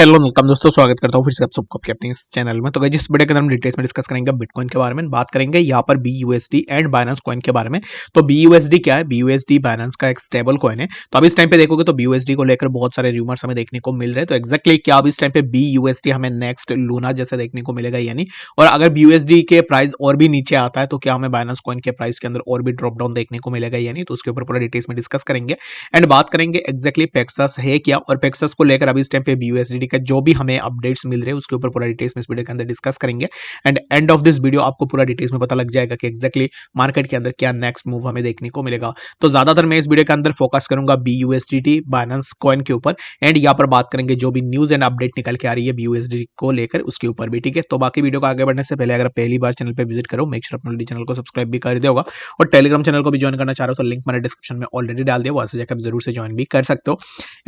Hello welcome दोस्तों, स्वागत करता हूँ फिर से आप सबको आपके अपने इस चैनल में। तो गाइस जिस वीडियो के अंदर हम डिटेल्स में डिस्कस करेंगे बिटकॉइन के बारे में, बात करेंगे यहाँ पर BUSD एंड बाइनेंस कॉइन के बारे में। तो BUSD क्या है? BUSD बाइनेंस का एक स्टेबल कॉइन है। तो अब इस टाइम पे देखोगे तो BUSD को लेकर बहुत सारे रूमर्स हमें देखने को मिल रहे हैं। तो एक्जैक्टली क्या अब इस टाइम पे BUSD हमें नेक्स्ट लूना जैसे देखने को मिलेगा या नहीं, और अगर BUSD के प्राइस और भी नीचे आता है तो क्या हमें बाइनेंस कॉइन के प्राइस के अंदर और भी ड्रॉप डाउन देखने को मिलेगा या नहीं, तो उसके ऊपर पूरा डिटेल्स में डिस्कस करेंगे। एंड बात करेंगे एक्जैक्टली पेक्सास है क्या, और पेक्सास को लेकर अभी इस टाइम पे BUSD का जो भी हमें अपडेट्स मिल रहे हैं उसके ऊपर पूरा डिटेल्स में इस वीडियो के अंदर डिस्कस करेंगे। And end of this video आपको पूरा डिटेल्स में पता लग जाएगा कि एक्जैक्टली मार्केट के अंदर क्या नेक्स्ट मूव हमें देखने को मिलेगा। तो ज्यादातर मैं इस वीडियो के अंदर फोकस करूंगा BUSDT बाइनेंस कॉइन के ऊपर, एंड यहाँ पर बात करेंगे जो भी न्यूज एंड अपडेट निकल के आ रही है BUSD को लेकर उसके ऊपर भी, ठीक है। तो बाकी वीडियो को आगे बढ़ने से पहले अगर पहली बार चैनल पे विजिट करो, मेक श्योर अपने चैनल को सब्सक्राइब भी कर दिया होगा, और टेलीग्राम चैनल को भी ज्वाइन करना चाह रहे हो तो लिंक मैंने डिस्क्रिप्शन में ऑलरेडी डाल दिया, वहां से जाकर जरूर से ज्वाइन भी कर सकते हो।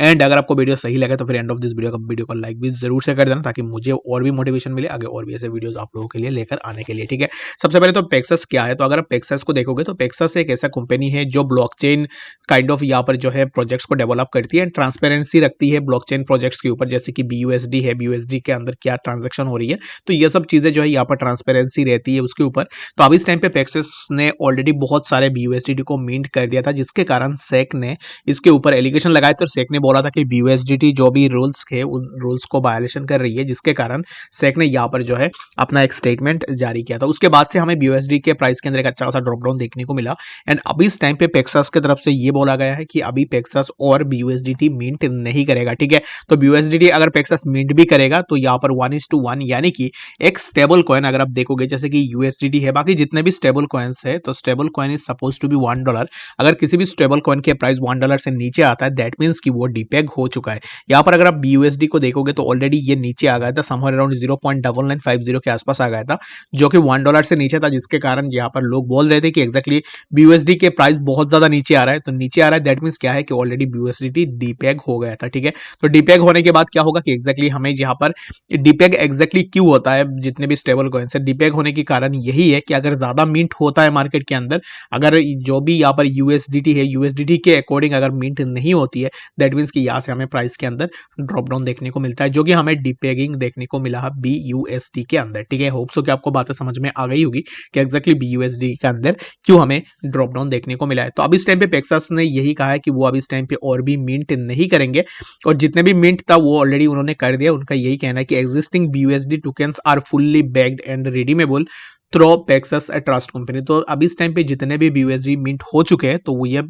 एंड अगर आपको वीडियो सही लगे तो फिर एंड ऑफ दिस वीडियो को लाइक भी जरूर से कर देना, ताकि मुझे और भी मोटिवेशन मिले आगे और भी ऐसे वीडियोस आप लोगों के लिए लेकर आने के लिए, ठीक है। सबसे पहले तो पेक्सास क्या है? तो अगर आप पेक्सास को देखोगे तो पेक्सास एक ऐसा कंपनी है जो ब्लॉकचेन काइंड ऑफ यहाँ पर जो है प्रोजेक्ट्स को डेवलप करती है एंड ट्रांसपेरेंसी रखती है ब्लॉकचेन प्रोजेक्ट्स के ऊपर, जैसे कि BUSD है, BUSD के अंदर क्या ट्रांजेक्शन हो रही है, तो ये सब चीजें जो है यहाँ पर ट्रांसपेरेंसी रहती है उसके ऊपर। तो अब इस टाइम पे पेक्सास ने ऑलरेडी बहुत सारे BUSD को मिंट कर दिया था, जिसके कारण सेक ने इसके ऊपर एलिगेशन लगाए। तो सेक ने बोला था कि BUSD जो भी रूल्स थे उन रूल्स को वायलेशन कर रही है, जिसके कारण सेक ने यहाँ पर जो है अपना एक स्टेटमेंट जारी किया था। उसके बाद से हमें BUSD के प्राइस के अंदर एक अच्छा खासा ड्रॉप डाउन देखने को मिला। एंड अभी इस टाइम पे पेक्सास की तरफ से ये बोला गया है कि अभी पेक्सास और BUSD मिंट नहीं करेगा, ठीक है। तो BUSD अगर पेक्सास मिंट भी करेगा तो यहाँ पर 1:1, यानी कि एक स्टेबल कॉइन अगर आप देखोगे जैसे कि USDT है, बाकी जितने भी स्टेबल कॉइन्स है, तो stable coin is suppose to be $1। अगर किसी भी स्टेबल कॉइन के प्राइस $1 से नीचे आता है, दैट मीन्स कि वो डिपेग हो चुका है। यहाँ पर अगर आप BUSD को देखोगे तो ऑलरेडी ये नीचे आ गया था, समवेयर अराउंड 0.9950 के आसपास आ गया था, जो कि $1 से नीचे था, जिसके कारण यहाँ पर लोग बोल रहे थे कि एक्जैक्टली BUSD के प्राइस बहुत ज्यादा नीचे आ रहा है। तो नीचे आ रहा है दैट मीन्स क्या है कि ऑलरेडी BUSD डीपेग हो गया था, ठीक है। तो डीपेग होने के बाद क्या होगा कि एक्जैक्टली हमें यहाँ पर डीपेग एक्जैक्टली क्यों होता है जितने भी स्टेबल कॉइन्स है, डीपेग होने के कारण यही है कि अगर ज्यादा मिंट होता है मार्केट के अंदर, अगर जो भी यहाँ पर USDT है, USDT के अकॉर्डिंग अगर मिंट नहीं होती है, दैट मीन्स कि यहाँ से हमें प्राइस के अंदर ड्रॉप डाउन देखने को मिलता है, जो कि हमें डीपेगिंग देखने को मिला है BUSD के अंदर, ठीक है। होप सो कि आपको बातें समझ में आ गई होगी कि एक्जैक्टली BUSD के अंदर क्यों हमें ड्रॉप डाउन देखने को मिला है। तो अब इस टाइम पे पेक्सास ने यही कहा है कि वो अब इस टाइम पे और भी मिंट नहीं करेंगे, और जितने भी मिंट था वो ऑलरेडी उन्होंने कर दिया। उनका यही कहना है कि existing BUSD tokens are fully backed and redeemable through Paxos a trust company. तो अब इस टाइम पे जितने भी BUSD मिंट हो चुके हैं, तो वो ये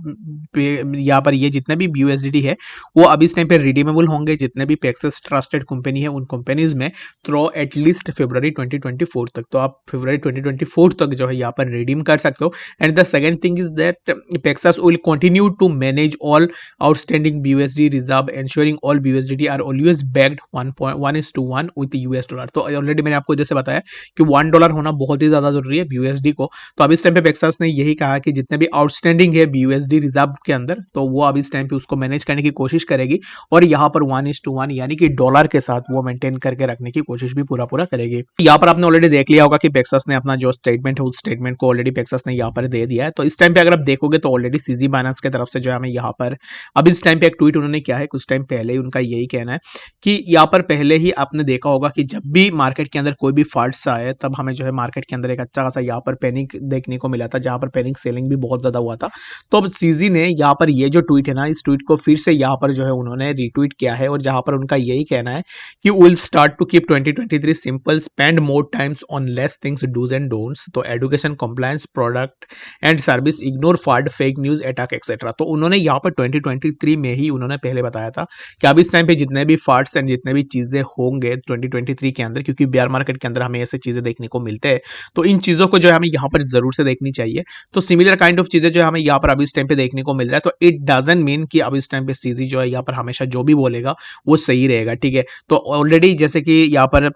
यहाँ पर ये जितने भी BUSD है वो अब इस टाइम पे रिडीमेबल होंगे जितने भी पेक्सास ट्रस्टेड कंपनी है उन कंपनीज में, थ्रो एटलीस्ट फरवरी 2024 तक। तो आप फरवरी 2024 तक जो है यहाँ पर रिडीम कर सकते हो। And the second thing is that Paxos will continue to manage all outstanding BUSD reserve, ensuring all BUSD are always backed 1:1 with $US। तो ऑलरेडी मैंने आपको जैसे बताया कि $1 होना बहुत ही ज्यादा जरूरी है BUSD को। तो अब इस टाइम पे पेक्सास ने यही कहा कि जितने भी आउटस्टैंडिंग है BUSD रिजर्व के अंदर, तो वो अब इस टाइम पे उसको मैनेज करने की कोशिश करेगी, और यहाँ पर 1:1 यानी कि डॉलर के साथ वो मेंटेन करके रखने की कोशिश भी पूरा करेगी। यहाँ पर आपने ऑलरेडी देख लिया होगा कि पेक्सास ने अपना जो स्टेटमेंट है उस स्टेटमेंट को ऑलरेडी पेक्सास ने यहाँ पर दे दिया है। तो इस टाइम पे अगर आप देखोगे तो ऑलरेडी CZ बाइनेंस की तरफ से जो है हमें यहाँ पर अब इस टाइम पे एक ट्वीट उन्होंने किया है, कुछ टाइम पहले ही उनका यही कहना है कि यहाँ पर पहले ही आपने देखा होगा कि जब भी मार्केट के अंदर कोई भी फॉल्ट्स आए तब हमें जो है मार्केट के अंदर एक अच्छा खासा यहाँ पर पैनिक देखने को मिला था, जहाँ पर पैनिक सेलिंग भी बहुत ज्यादा हुआ था। तो अब CZ ने यहाँ पर ये जो ट्वीट है ना, इस ट्वीट को फिर से यहाँ पर जो है उन्होंने रीट्वीट किया है, और जहाँ पर उनका यही कहना है कि will start to keep 2023 simple, spend more times on less things, dos and don'ts, तो education, compliance, product and service, ignore fraud, fake news, attack etcetera. तो उन्होंने यहाँ पर 2023 में ही उन्होंने पहले बताया था कि अब इस टाइम पे जितने भी फॉल्ट्स एंड जितने भी चीजें होंगे 2023 के अंदर, क्योंकि बेयर मार्केट के अंदर हमें ऐसे चीजें देखने को मिलते हैं, तो इन चीजों को जो है हमें यहाँ पर जरूर से देखनी चाहिए। तो सिमिलर काइंड ऑफ चीजें जो है हमें यहाँ पर अब इस टाइम पे देखने को मिल रहा है। तो इट डजंट मीन कि अब इस टाइम पे CZ जो है यहाँ पर हमेशा जो भी बोलेगा वो सही रहेगा, ठीक है। तो ऑलरेडी जैसे कि यहाँ पर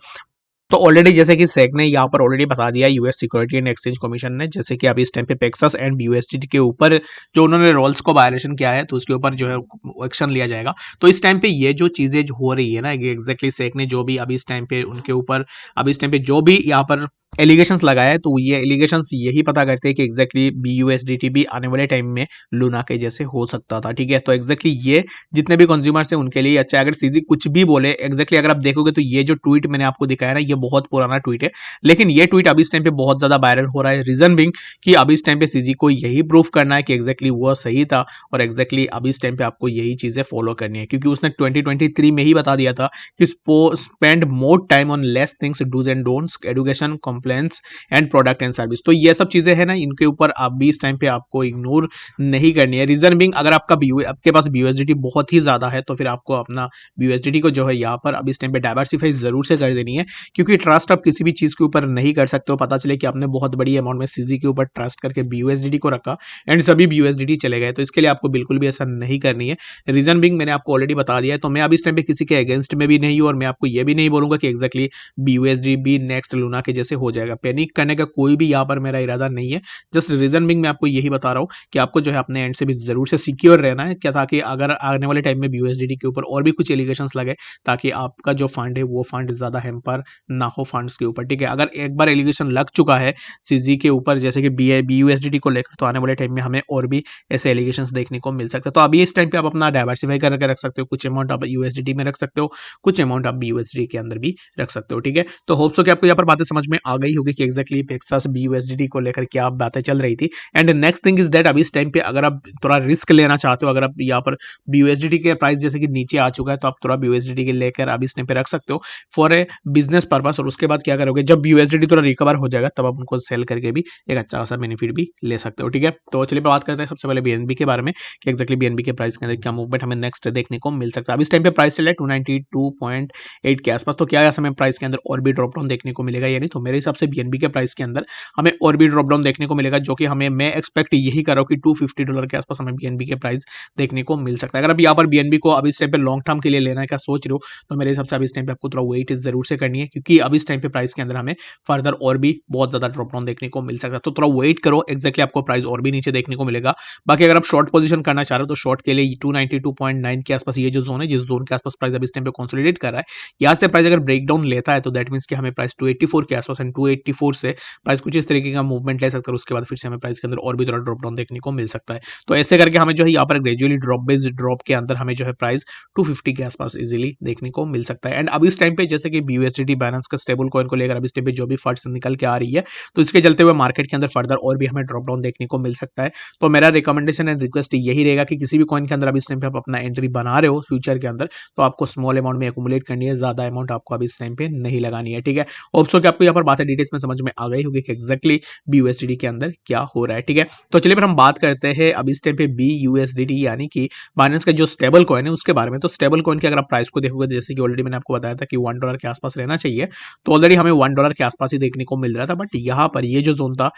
सेक ने यहाँ पर ऑलरेडी बता दिया US security and exchange commission ने, जैसे कि अभी इस टाइम पे पेक्सास एंड BUSD के ऊपर जो उन्होंने रूल्स को वायलेशन किया है तो उसके ऊपर जो है एक्शन लिया जाएगा। तो इस टाइम पे ये जो चीजें हो रही है ना, एग्जैक्टली सेक ने जो भी अभी इस टाइम पे उनके ऊपर अभी इस टाइम पे जो भी यहाँ पर एलिगेशंस लगाया है, तो ये एलिगेशंस यही पता करते हैं कि एग्जैक्टली BUSDT भी आने वाले टाइम में लूना के जैसे हो सकता था, ठीक है। तो एग्जैक्टली ये जितने भी कंज्यूमर्स हैं उनके लिए अच्छा है। अगर सीजी कुछ भी बोले, एग्जैक्टली अगर आप देखोगे तो ये जो ट्वीट मैंने आपको दिखाया ना, ये बहुत पुराना ट्वीट है, लेकिन ये ट्वीट अभी इस टाइम पे बहुत ज्यादा वायरल हो रहा है। रीजन बिंग कि अभी इस टाइम पे सीजी को यही प्रूफ करना है कि एग्जैक्टली वो सही था, और एग्जैक्टली अभी इस टाइम पे आपको यही चीजें फॉलो करनी है, क्योंकि उसने 2023 में ही बता दिया था कि spend more time on less things, dos and don'ts, education, complaints and product and service. तो ये सब चीजें है ना, इनके ऊपर आप भी इस टाइम पे आपको इग्नोर नहीं करनी है। रीजन बिंग अगर आपका आपके पास BUSDT बहुत ही ज्यादा है, तो फिर आपको अपना BUSDT को जो है यहाँ पर अभी इस टाइम पे डाइवर्सिफाई जरूर से कर देनी है, क्योंकि ट्रस्ट आप किसी भी चीज के ऊपर नहीं कर सकते हो। पता चले कि आपने बहुत बड़ी अमाउंट में सीजी के ऊपर ट्रस्ट करके BUSDT को रखा एंड सभी BUSDT चले गए, तो इसके लिए आपको बिल्कुल भी ऐसा नहीं करनी है। रीजन बिंग मैंने आपको ऑलरेडी बता दिया है, तो मैं अभी इस टाइम पे किसी के अगेंस्ट में भी नहीं हूँ, और मैं आपको ये भी नहीं बोलूंगा कि एक्जैक्टली BUSD भी नेक्स्ट लूना के जैसे हो जाएगा। पैनिक करने का कोई भी यहाँ पर मेरा इरादा नहीं है। जस्ट रीजन बिंग मैं आपको यही बता रहा हूँ कि आपको जो है अपने एंड से भी जरूर से सिक्योर रहना है, क्या, ताकि अगर आने वाले टाइम में BUSDT के ऊपर और भी कुछ एलिगेशंस लगे, ताकि आपका जो फंड है वो फंड ज्यादा हैम्पर ना हो फंड्स के ऊपर, ठीक है। अगर एक बार एलिगेशन लग चुका है सीजी के ऊपर, जैसे कि BUSDT को लेकर, तो आने वाले टाइम में हमें और भी ऐसे एलिगेशंस देखने को मिल सकते हैं। तो अभी इस टाइम पे आप अपना डाइवर्सिफाई करके रख सकते हो, कुछ अमाउंट आप USDT में रख सकते हो, कुछ अमाउंट आप BUSD के अंदर भी रख सकते हो, ठीक है। तो होप सो कि आपको यहाँ पर बातें समझ में आ गई होगी कि एक्जैक्टली पेक्सास BUSDT को लेकर क्या बातें चल रही थी। And next thing is that अभी इस टाइम पे अगर आप थोड़ा रिस्क लेना चाहते हो, अगर आप यहाँ पर BUSDT के प्राइस जैसे कि नीचे आ चुका है, तो आप थोड़ा BUSDT के लेकर अभी इस टाइम पे रख सकते हो फॉर ए बिजनेस पर्पस। और उसके बाद क्या करोगे, जब BUSDT थोड़ा रिकवर हो जाएगा, तब आप उनको सेल करके भी एक अच्छा खासा बेनिफिट भी ले सकते हो, ठीक है। तो चलिए बात करते हैं सबसे पहले BNB के बारे में कि एक्जैक्टली BNB के प्राइस के अंदर क्या मूवमेंट हमें नेक्स्ट देखने को मिल सकता है। अभी इस टाइम पे प्राइस चल रहा है 292.8 के आसपास। तो क्या ऐसा हमें प्राइस के अंदर और भी ड्रॉप डाउन देखने को मिलेगा या नहीं? तो मेरे हिसाब से BNB के प्राइस के अंदर हमें और भी ड्रॉप डाउन देखने को मिलेगा, जो कि हमें, मैं एक्सपेक्ट यही कर रहा हूँ कि $250 के आसपास हमें BNB के प्राइस देखने को मिल सकता है। अगर आप यहाँ पर BNB को अभी इस टाइम पे लॉन्ग टर्म के लिए लेना है क्या सोच रहे हो, तो मेरे हिसाब से अभी इस टाइम पे आपको थोड़ा वेट जरूर से करनी है, क्योंकि अभी इस टाइम पे प्राइस के अंदर हमें फर्दर और भी बहुत ज्यादा ड्रॉप डाउन देखने को मिल सकता है। तो थोड़ा वेट करो, एक्जैक्टली आपको प्राइस और भी नीचे देखने को मिलेगा। बाकी अगर आप शॉर्ट पोजीशन करना चाह रहे हो, तो शॉर्ट के लिए 292.9 के आसपास ये जो जोन है, जिस जोन के आसपास प्राइस अभी इस टाइम पे कंसोलिडेट कर रहा है, यहाँ से प्राइस अगर ब्रेक डाउन लेता है, तो दैट मीन्स कि हमें प्राइस 284 के आसपास, एंड 284 से प्राइस कुछ इस तरीके का मूवमेंट ले सकता है। उसके बाद फिर से हमें प्राइस के अंदर और भी थोड़ा ड्रॉप डाउन देखने को मिल सकता है। तो ऐसे करके हमें जो है यहाँ पर ग्रेजुअली ड्रॉप बेस्ड ड्रॉप के अंदर हमें जो है प्राइस 250 के आसपास इजीली देखने को मिल सकता है। एंड अभी इस टाइम पे जैसे कि BUSDT बाइनेंस का स्टेबल कॉइन को लेकर अभी इस टाइम पे जो भी फंड्स निकल के आ रही है, तो इसके चलते हुए मार्केट के अंदर फर्दर और भी हमें ड्रॉप डाउन देखने को मिल सकता है। तो मेरा रिकमेंडेशन एंड रिक्वेस्ट यही रहेगा कि किसी भी कॉइन के अंदर अभी इस टाइम पे आप अपना एंट्री बना रहे हो फ्यूचर के अंदर, तो आपको स्मॉल अमाउंट में एकुमुलेट करनी है, ज्यादा अमाउंट आपको अभी इस टाइम पे नहीं लगानी है, ठीक है। होप सो कि आपको यहाँ पर बातें डिटेल्स में समझ में आ गई होगी कि एक्जैक्टली BUSDT के अंदर क्या हो रहा है, ठीक है। तो चलिए फिर हम बात करते हैं अभी इस टाइम पे BUSDT यानी कि बाइनेंस का जो स्टेबल कॉइन है उसके बारे में। तो स्टेबल कॉइन की अगर आप प्राइस को देखोगे, जैसे कि ऑलरेडी मैंने आपको बताया था कि $1 के आसपास रहना चाहिए, तो ऑलरेडी हमें $1 के आसपास ही देखने को मिल रहा था। बट यहाँ पर ये जो जोन था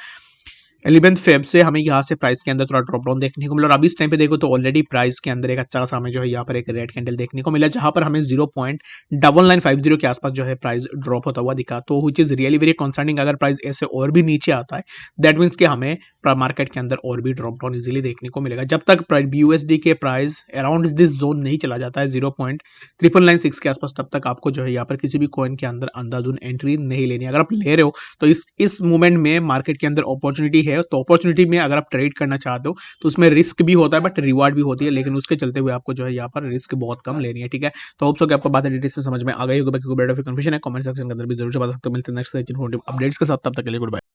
11 फेब से हमें यहाँ से प्राइस के अंदर थोड़ा ड्रॉप डाउन देखने को मिला, और अभी इस टाइम पे देखो तो ऑलरेडी प्राइस के अंदर एक अच्छा खासा हमें जो है यहाँ पर एक रेड कैंडल देखने को मिला, जहाँ पर हमें 0.9950 के आसपास जो है प्राइस ड्रॉप होता हुआ दिखा। तो which is really very concerning. अगर प्राइस ऐसे और भी नीचे आता है, दैट मीन्स कि हमें मार्केट के अंदर और भी ड्रॉप डाउन इजीली देखने को मिलेगा। जब तक BUSD के प्राइस अराउंड दिस जोन नहीं चला जाता है 0.9996 के आसपास, तब तक आपको जो है यहाँ पर किसी भी कॉइन के अंदर अंधाधुन एंट्री नहीं लेनी है। अगर आप ले रहे हो तो इस मूवमेंट में मार्केट के अंदर अपॉर्चुनिटी है, तो अपॉर्चुनिटी में अगर आप ट्रेड करना चाहते हो, तो उसमें रिस्क भी होता है बट रिवार्ड भी होती है, लेकिन उसके चलते हुए आपको जो है यहाँ पर रिस्क बहुत कम लेनी है, ठीक है। तो होप सो कि आपको बातें डिटेल्स में समझ में आ गई होगी। बाकी कोई कंफ्यूजन है कमेंट सेक्शन के अंदर भी जरूर बता सकते हो। मिलते हैं नेक्स्ट अपडेट्स के साथ, तब तक के लिए गुड बाय।